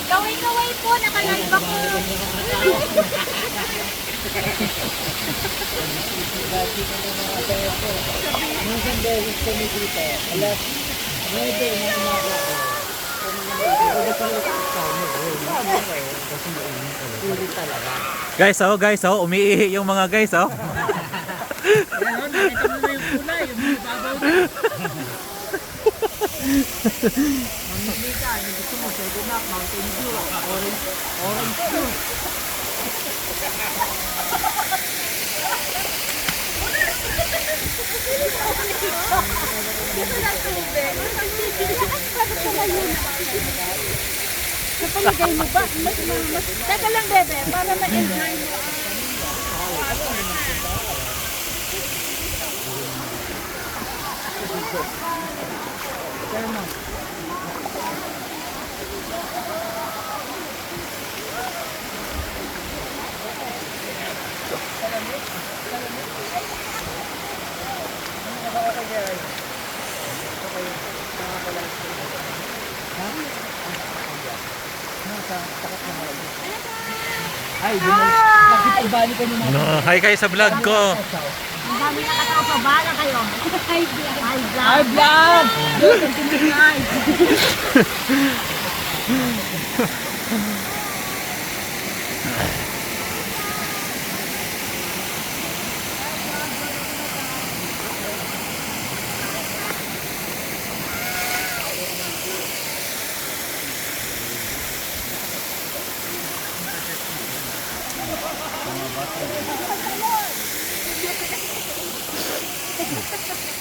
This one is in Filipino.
Kaway-kaway po, nakalive ako. Minsan beses kami dito, alas 9 na umaga ko. Guys, oh, umiihi yung mga guys, oh. Ngayon, nakita mo na yung kulay, yung mga babaw na. Mamili ka, yung gusto mo, 7-Up, Mountain Dew, orange juice. Dito na tubig. Kapalagay mo ba? Teka lang, bebe, para ma-enjoy mo. Ay, nakipag-bali ka naman. No, hi kayo sa vlog ko. Ang dami na katao sa bala kayo. Hi, vlog. Ay, vlog! Look, ang tinigay! Thank you.